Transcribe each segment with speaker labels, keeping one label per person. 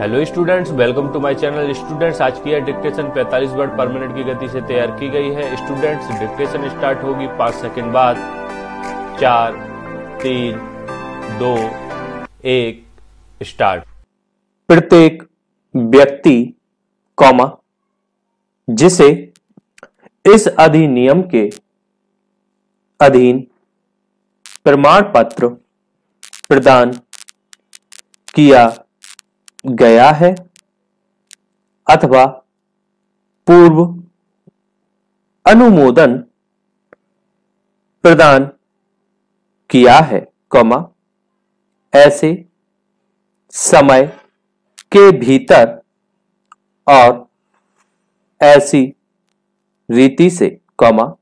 Speaker 1: Hello students, welcome to my channel. Students, आज की यह डिक्टेशन 45 वर्ड पर मिनट की गति से तैयार की गई है। स्टूडेंट्स, डिक्टेशन स्टार्ट होगी 5 सेकंड बाद। 4, 3, 2, 1 स्टार्ट।
Speaker 2: प्रत्येक व्यक्ति कॉमा जिसे इस अधिनियम के अधीन प्रमाण पत्र प्रदान किया गया है अथवा पूर्व अनुमोदन प्रदान किया है, कॉमा ऐसे समय के भीतर और ऐसी रीति से, कॉमा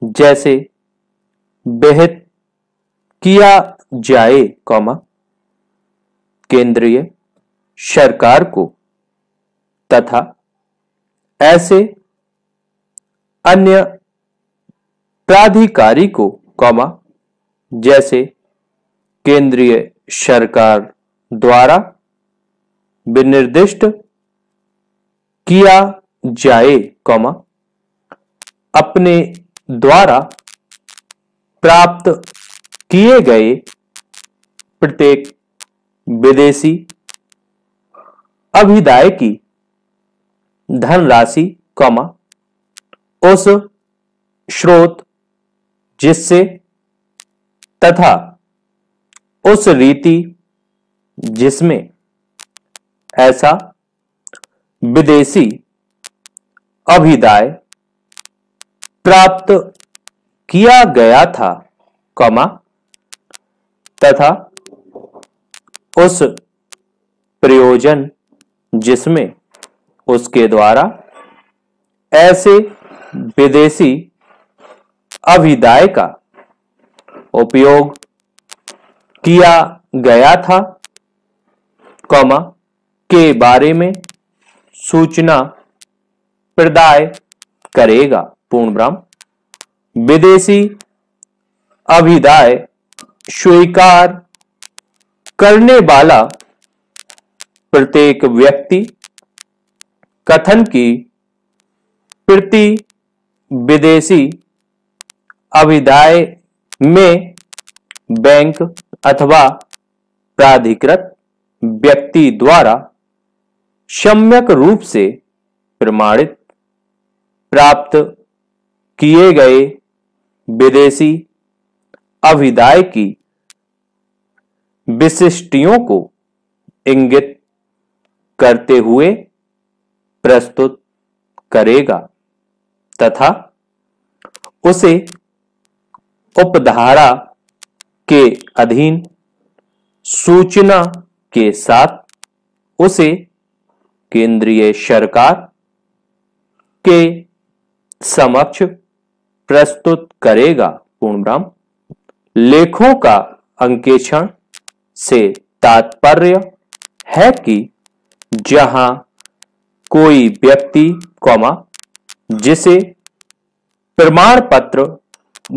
Speaker 2: जैसे विहित किया जाए, कॉमा केंद्रीय सरकार को तथा ऐसे अन्य प्राधिकारी को, कॉमा जैसे केंद्रीय सरकार द्वारा विनिर्दिष्ट किया जाए, कॉमा अपने द्वारा प्राप्त किए गए प्रत्येक विदेशी अभिदाय की धनराशि, कॉमा उस स्रोत जिससे तथा उस रीति जिसमें ऐसा विदेशी अभिदाय प्राप्त किया गया था, कॉमा तथा उस प्रयोजन जिसमें उसके द्वारा ऐसे विदेशी अभिदाय का उपयोग किया गया था, कॉमा के बारे में सूचना प्रदान करेगा। पूर्ण विराम। विदेशी अभिदाय स्वीकार करने वाला प्रत्येक व्यक्ति कथन की प्रति विदेशी अभिदाय में बैंक अथवा प्राधिकृत व्यक्ति द्वारा सम्यक रूप से प्रमाणित प्राप्त किए गए विदेशी अभिदाय की विशिष्टियों को इंगित करते हुए प्रस्तुत करेगा तथा उसे उपधारा के अधीन सूचना के साथ उसे केंद्रीय सरकार के समक्ष प्रस्तुत करेगा। पूर्ण विराम। लेखों का अंकेक्षण से तात्पर्य है कि जहां कोई व्यक्ति, कॉमा जिसे प्रमाण पत्र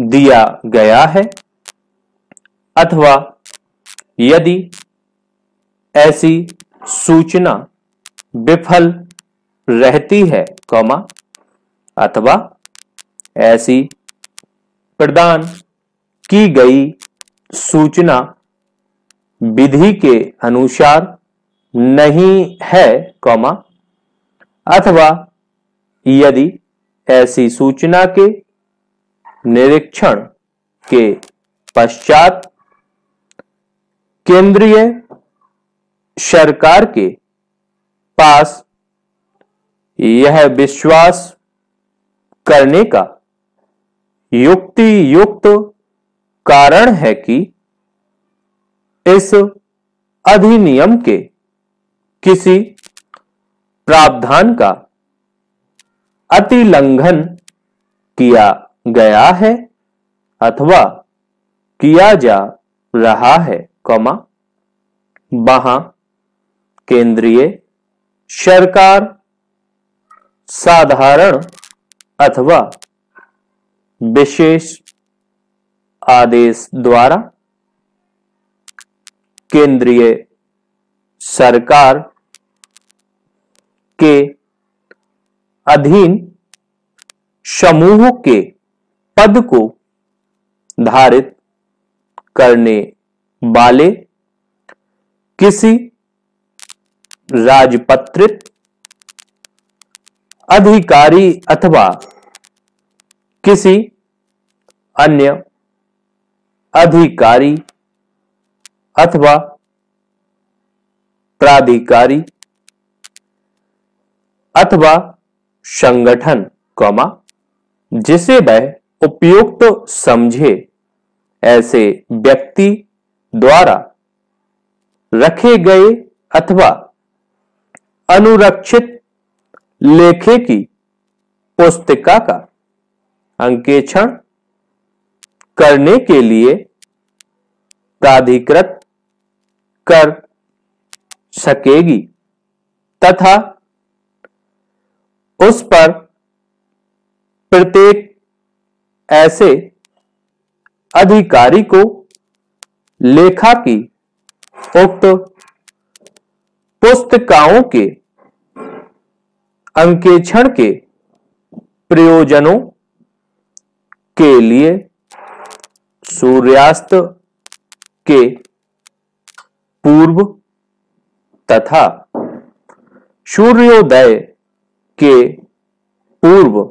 Speaker 2: दिया गया है अथवा यदि ऐसी सूचना विफल रहती है, कॉमा अथवा ऐसी प्रदान की गई सूचना विधि के अनुसार नहीं है, कॉमा अथवा यदि ऐसी सूचना के निरीक्षण के पश्चात केंद्रीय सरकार के पास यह विश्वास करने का युक्ति युक्त कारण है कि इस अधिनियम के किसी प्रावधान का अतिलंघन किया गया है अथवा किया जा रहा है, कॉमा वहां केंद्रीय सरकार साधारण अथवा विशेष आदेश द्वारा केंद्रीय सरकार के अधीन समूह के पद को धारित करने वाले किसी राजपत्रित अधिकारी अथवा किसी अन्य अधिकारी अथवा प्राधिकारी अथवा संगठन, जिसे वह उपयुक्त समझे ऐसे व्यक्ति द्वारा रखे गए अथवा अनुरक्षित लेखे की पुस्तिका का अंकेक्षण करने के लिए प्राधिकृत कर सकेगी तथा उस पर प्रत्येक ऐसे अधिकारी को लेखा की उक्त पुस्तिकाओं के अंकेक्षण के प्रयोजनों के लिए सूर्यास्त के पूर्व तथा सूर्योदय के पूर्व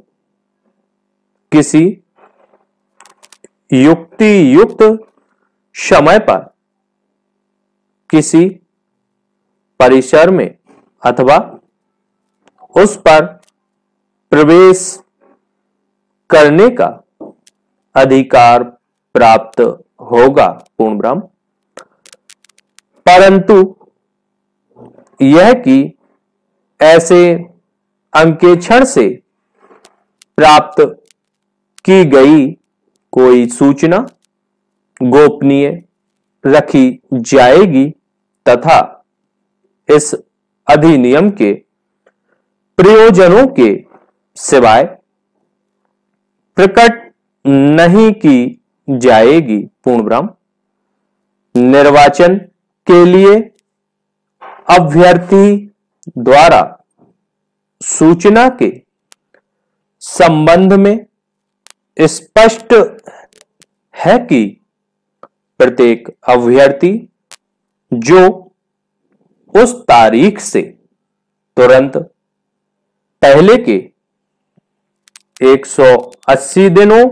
Speaker 2: किसी युक्तियुक्त समय पर किसी परिसर में अथवा उस पर प्रवेश करने का अधिकार प्राप्त होगा। पूर्ण ब्रह्म। परंतु यह कि ऐसे अंकेक्षण से प्राप्त की गई कोई सूचना गोपनीय रखी जाएगी तथा इस अधिनियम के प्रयोजनों के सिवाय प्रकट नहीं की जाएगी। पूर्ण ब्रह्म। निर्वाचन के लिए अभ्यर्थी द्वारा सूचना के संबंध में स्पष्ट है कि प्रत्येक अभ्यर्थी जो उस तारीख से तुरंत पहले के 180 दिनों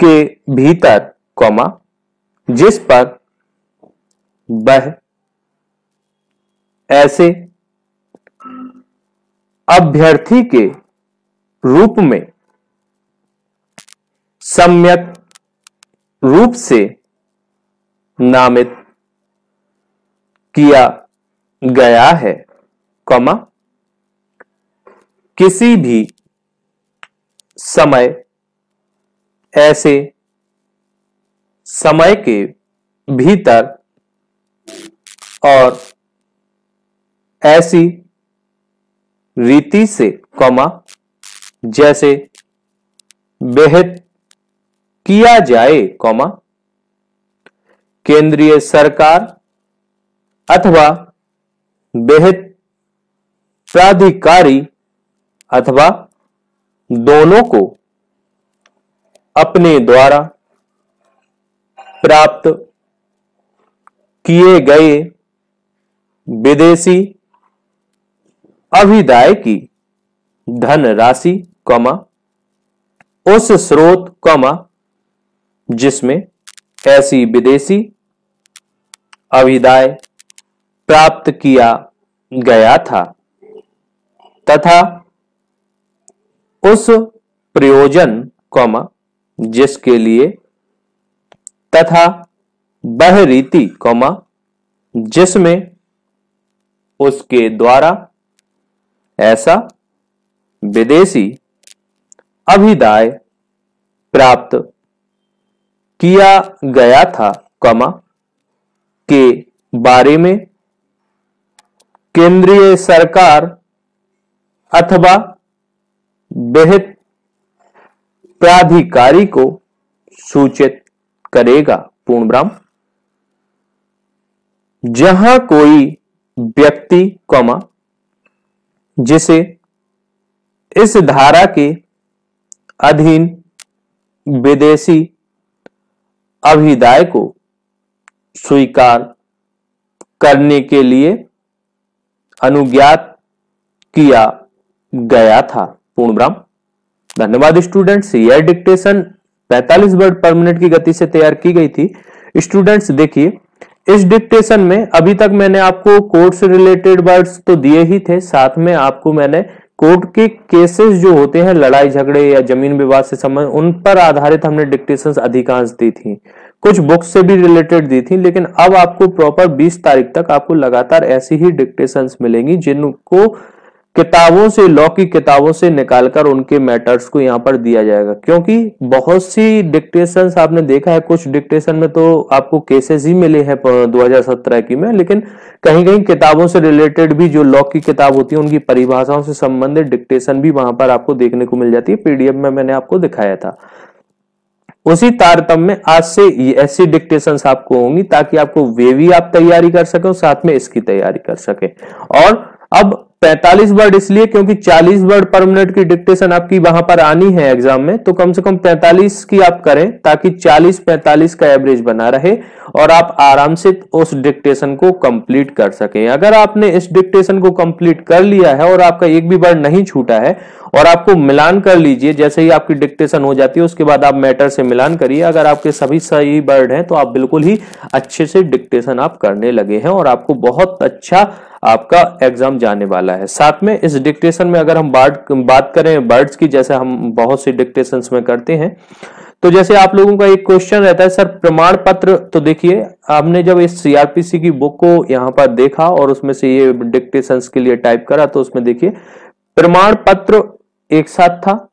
Speaker 2: के भीतर जिस पर वह ऐसे अभ्यर्थी के रूप में सम्यक रूप से नामित किया गया है, किसी भी समय ऐसे समय के भीतर और ऐसी रीति से, जैसे विहित किया जाए, केंद्रीय सरकार अथवा विहित प्राधिकारी अथवा दोनों को अपने द्वारा प्राप्त किए गए विदेशी अभिदाय की धनराशि, उस स्रोत, जिसमें ऐसी विदेशी अभिदाय प्राप्त किया गया था तथा उस प्रयोजन, जिसके लिए तथा वह रीति, जिसमें उसके द्वारा ऐसा विदेशी अभिदाय प्राप्त किया गया था, के बारे में केंद्रीय सरकार अथवा विहित प्राधिकारी को सूचित करेगा। पूर्ण ब्रह्म। जहां कोई व्यक्ति, जिसे इस धारा के अधीन विदेशी अभिदाय को स्वीकार करने के लिए अनुज्ञात किया गया था। पूर्ण विराम। धन्यवाद स्टूडेंट्स। यह डिक्टेशन 45 वर्ड पर मिनट की गति से तैयार की गई थी। स्टूडेंट्स देखिए, इस डिक्टेशन में अभी तक मैंने आपको कोर्ट से रिलेटेड वर्ड्स तो दिए ही थे, साथ में आपको मैंने कोर्ट के केसेस जो होते हैं, लड़ाई झगड़े या जमीन विवाद से संबंध, उन पर आधारित हमने डिक्टेशंस अधिकांश दी थी। कुछ बुक्स से भी रिलेटेड दी थी, लेकिन अब आपको प्रॉपर 20 तारीख तक आपको लगातार ऐसी ही डिक्टेशंस मिलेंगी जिनको किताबों से, लॉ की किताबों से निकालकर उनके मैटर्स को यहाँ पर दिया जाएगा। क्योंकि बहुत सी डिक्टेशंस आपने देखा है, कुछ डिक्टेशन में तो आपको केसेस ही मिले हैं 2017 की में, लेकिन कहीं कहीं किताबों से रिलेटेड भी जो लॉ की किताब होती है उनकी परिभाषाओं से संबंधित डिक्टेशन भी वहां पर आपको देखने को मिल जाती है। पीडीएफ में मैंने आपको दिखाया था। उसी तारतम्य में आज से ऐसी डिक्टेशंस आपको होंगी ताकि आपको वे भी आप तैयारी कर सके और साथ में इसकी तैयारी कर सके। और अब 45 वर्ड इसलिए क्योंकि 40 वर्ड पर मिनट की डिक्टेशन आपकी वहां पर आनी है एग्जाम में, तो कम से कम 45 की आप करें ताकि 40-45 का एवरेज बना रहे और आप आराम से उस डिक्टेशन को कंप्लीट कर सकें। अगर आपने इस डिक्टेशन को कंप्लीट कर लिया है और आपका एक भी वर्ड नहीं छूटा है, और आपको मिलान कर लीजिए, जैसे ही आपकी डिक्टेशन हो जाती है उसके बाद आप मैटर से मिलान करिए, अगर आपके सभी सही वर्ड हैं तो आप बिल्कुल ही अच्छे से डिक्टेशन आप करने लगे हैं और आपको बहुत अच्छा आपका एग्जाम जाने वाला है। साथ में इस डिक्टेशन में अगर हम बात करें वर्ड्स की, जैसे हम बहुत सी डिक्टेशंस में करते हैं, तो जैसे आप लोगों का एक क्वेश्चन रहता है सर प्रमाण पत्र, तो देखिए आपने जब इस सीआरपीसी की बुक को यहाँ पर देखा और उसमें से ये डिक्टेशंस के लिए टाइप करा, तो उसमें देखिए प्रमाण पत्र एक साथ था।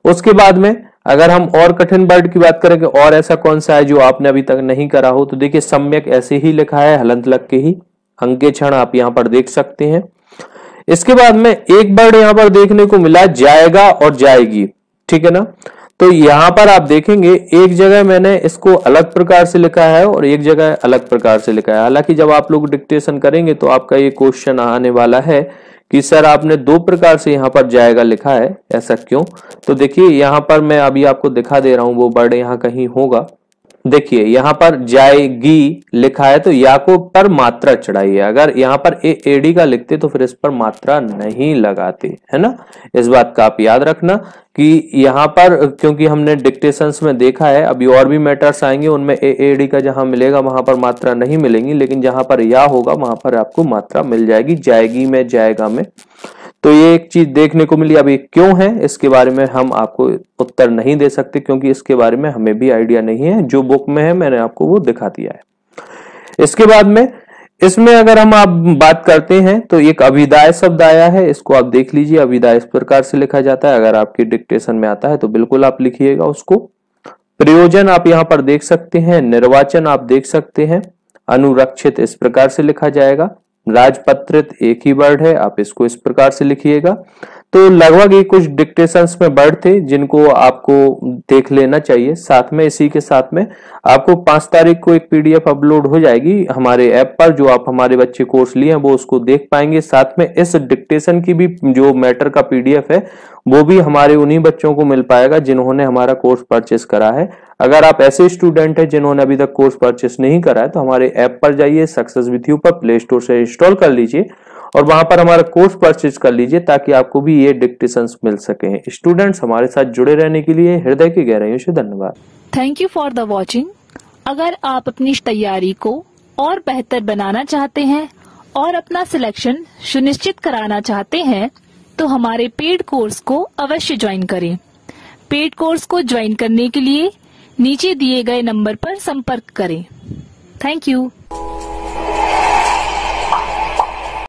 Speaker 2: उसके बाद में अगर हम और कठिन वर्ड की बात करें कि और ऐसा कौन सा है जो आपने अभी तक नहीं करा हो, तो देखिए सम्यक ऐसे ही लिखा है, हलंत लग के ही, अंके क्षण आप यहां पर देख सकते हैं। इसके बाद में एक वर्ड यहां पर देखने को मिला जाएगा और जाएगी, ठीक है ना। तो यहां पर आप देखेंगे एक जगह मैंने इसको अलग प्रकार से लिखा है और एक जगह अलग प्रकार से लिखा है। हालांकि जब आप लोग डिक्टेशन करेंगे तो आपका ये क्वेश्चन आने वाला है कि सर आपने दो प्रकार से यहाँ पर जाएगा लिखा है, ऐसा क्यों। तो देखिए यहाँ पर मैं अभी आपको दिखा दे रहा हूं, वो वर्ड यहाँ कहीं होगा। देखिए यहाँ पर जाएगी लिखा है तो या को पर मात्रा चढ़ाइए। अगर यहाँ पर एडी का लिखते तो फिर इस पर मात्रा नहीं लगाते, है ना। इस बात का आप याद रखना कि यहाँ पर क्योंकि हमने डिक्टेशंस में देखा है, अभी और भी मैटर्स आएंगे उनमें एडी का जहां मिलेगा वहां पर मात्रा नहीं मिलेंगी, लेकिन जहां पर या होगा वहां पर आपको मात्रा मिल जाएगी, जाएगी में, जाएगा में। तो ये एक चीज देखने को मिली। अभी क्यों है इसके बारे में हम आपको उत्तर नहीं दे सकते क्योंकि इसके बारे में हमें भी आइडिया नहीं है। जो बुक में है मैंने आपको वो दिखा दिया है। इसके बाद में इसमें अगर हम आप बात करते हैं तो एक अभिदाय शब्द आया है, इसको आप देख लीजिए। अभिदाय इस प्रकार से लिखा जाता है, अगर आपकी डिक्टेशन में आता है तो बिल्कुल आप लिखिएगा उसको। प्रयोजन आप यहाँ पर देख सकते हैं, निर्वाचन आप देख सकते हैं, अनुरक्षित इस प्रकार से लिखा जाएगा, राजपत्रित एक ही वर्ड है, आप इसको इस प्रकार से लिखिएगा। तो लगभग ये कुछ डिक्टेशंस में वर्ड थे जिनको आपको देख लेना चाहिए। साथ में इसी के साथ में आपको 5 तारीख को एक पीडीएफ अपलोड हो जाएगी हमारे ऐप पर, जो आप हमारे बच्चे कोर्स लिए हैं वो उसको देख पाएंगे। साथ में इस डिक्टेशन की भी जो मैटर का पीडीएफ है वो भी हमारे उन्हीं बच्चों को मिल पाएगा जिन्होंने हमारा कोर्स परचेस करा है। अगर आप ऐसे स्टूडेंट हैं जिन्होंने अभी तक कोर्स परचेस नहीं करा है तो हमारे ऐप पर जाइए, सक्सेस विथ यू पर प्ले स्टोर से इंस्टॉल कर लीजिए और वहां पर हमारा कोर्स परचेज कर लीजिए ताकि आपको भी ये डिक्टेशंस मिल सके। स्टूडेंट्स हमारे साथ जुड़े रहने के लिए हृदय की गहराइयों से धन्यवाद।
Speaker 3: Thank you for the watching. अगर आप अपनी तैयारी को और बेहतर बनाना चाहते हैं और अपना सिलेक्शन सुनिश्चित कराना चाहते हैं तो हमारे पेड कोर्स को अवश्य ज्वाइन करें। पेड कोर्स को ज्वाइन करने के लिए नीचे दिए गए नंबर पर संपर्क करें। Thank you.